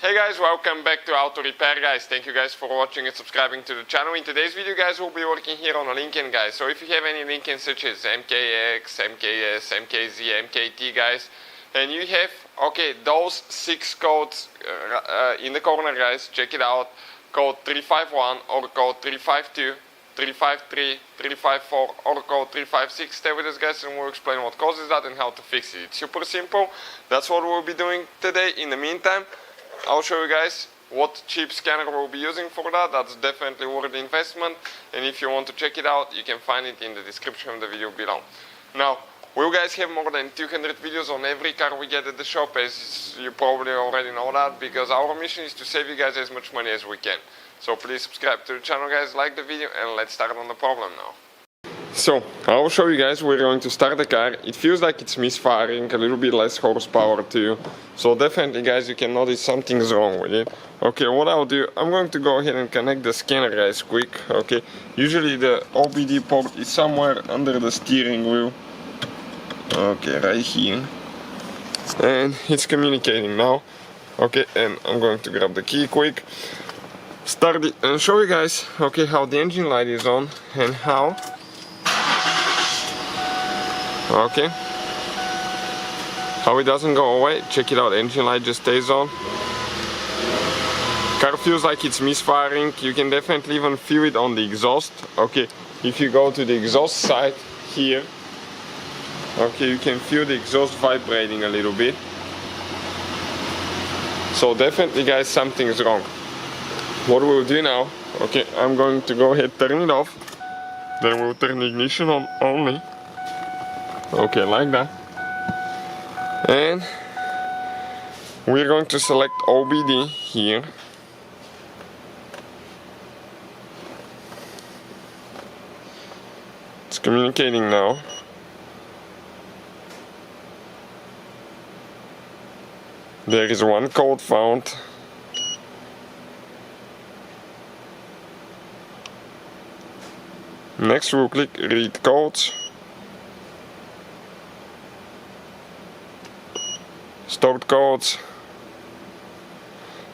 Hey guys, welcome back to Auto Repair guys. Thank you guys for watching and subscribing to the channel. In today's video guys, we'll be working here on a Lincoln guys. So if you have any Lincoln such as MKX, Mks, Mkz, Mkt guys, and you have, those 6 codes in the corner guys, check it out. Code 351 or code 352, 353, 354 or code 356. Stay with us guys and we'll explain what causes that and how to fix it. It's super simple. That's what we'll be doing today. In the meantime, I'll show you guys what cheap scanner we'll be using for that. That's definitely worth the investment, and if you want to check it out, you can find it in the description of the video below. Now, we'll guys have more than 200 videos on every car we get at the shop, as you probably already know that, because our mission is to save you guys as much money as we can. So please subscribe to the channel guys, like the video, and let's start on the problem now. So, I'll show you guys, we're going to start the car. It feels like it's misfiring, a little bit less horsepower too. So definitely guys, you can notice something's wrong with it. Okay, what I'll do, I'm going to go ahead and connect the scanner guys quick, okay. Usually the OBD port is somewhere under the steering wheel. Okay, right here. And it's communicating now. Okay, and I'm going to grab the key quick. Start it and show you guys, okay, how the engine light is on and how. Okay, how it doesn't go away. Check it out, engine light just stays on. Car feels like it's misfiring. You can definitely even feel it on the exhaust. Okay, if you go to the exhaust side here, okay, you can feel the exhaust vibrating a little bit. So definitely guys, something's wrong. What we'll do now, okay, I'm going to go ahead, turn it off. Then we'll turn the ignition on only. Okay, like that. And we're going to select OBD here. It's communicating now. There is one code found. Next we'll click read codes. Stored codes,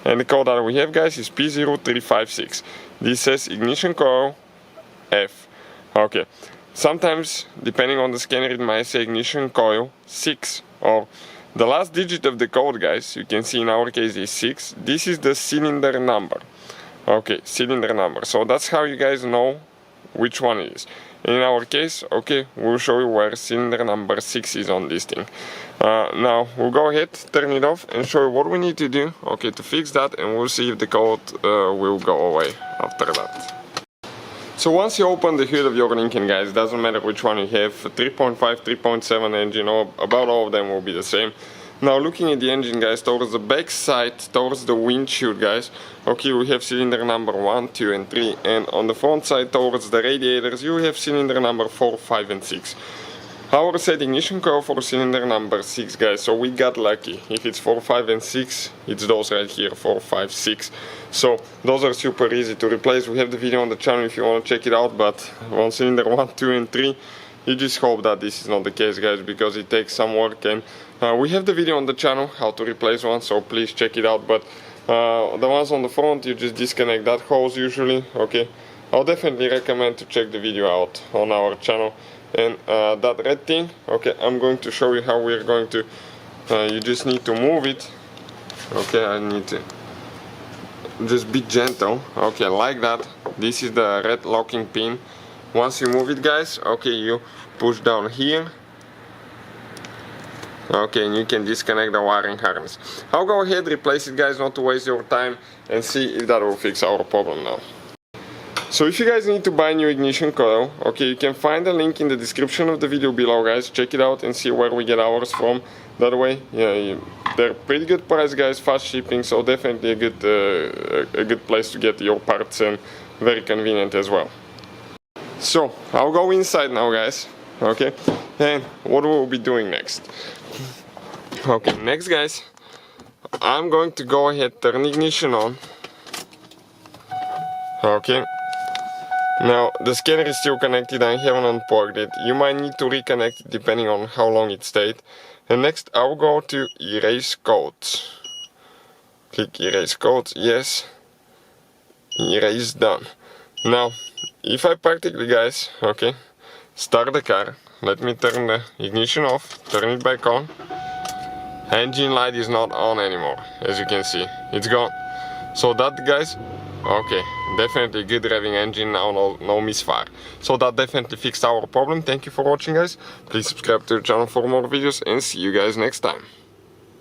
and the code that we have guys is P0356. This says ignition coil F. Okay, sometimes depending on the scanner it might say ignition coil 6, or the last digit of the code guys, you can see in our case is 6. This is the cylinder number. Okay, cylinder number. So that's how you guys know which one it is. In our case, okay, we'll show you where cylinder number 6 is on this thing. Now, we'll go ahead, turn it off and show you what we need to do, okay, to fix that, and we'll see if the code will go away after that. So once you open the hood of your Lincoln guys, it doesn't matter which one you have, 3.5, 3.7 engine, or about all of them will be the same. Now looking at the engine guys, towards the back side, towards the windshield guys, okay, we have cylinder number 1, 2 and 3, and on the front side towards the radiators you have cylinder number 4, 5 and 6. Our set ignition coil for cylinder number 6 guys, so we got lucky. If it's 4, 5 and 6, it's those right here, 4, 5, 6. So those are super easy to replace. We have the video on the channel if you want to check it out, but on cylinder 1, 2 and 3, you just hope that this is not the case guys, because it takes some work, and we have the video on the channel how to replace one, so please check it out. But the ones on the front, you just disconnect that hose usually, okay. I'll definitely recommend to check the video out on our channel. And that red thing, okay, I'm going to show you how we're going to, you just need to move it. Okay, I need to just be gentle, okay, like that. This is the red locking pin. Once you move it guys, okay, you push down here. Okay, and you can disconnect the wiring harness. I'll go ahead, replace it guys, not to waste your time, and see if that will fix our problem now. So if you guys need to buy a new ignition coil, okay, you can find the link in the description of the video below guys. Check it out and see where we get ours from. That way, yeah, they're pretty good price guys, fast shipping, so definitely a good place to get your parts, and very convenient as well. So I'll go inside now guys, okay, and what we'll be doing next. Okay, next guys, I'm going to go ahead, turn ignition on. Okay, now the scanner is still connected, I haven't unplugged it. You might need to reconnect it depending on how long it stayed. And next I'll go to erase codes. click erase code, yes, erase, done. Now if I practically, guys, okay, start the car, let me turn the ignition off, turn it back on, engine light is not on anymore, as you can see, it's gone. So that, guys, okay, definitely good driving engine now, no misfire. So that definitely fixed our problem. Thank you for watching, guys. Please subscribe to the channel for more videos and see you guys next time.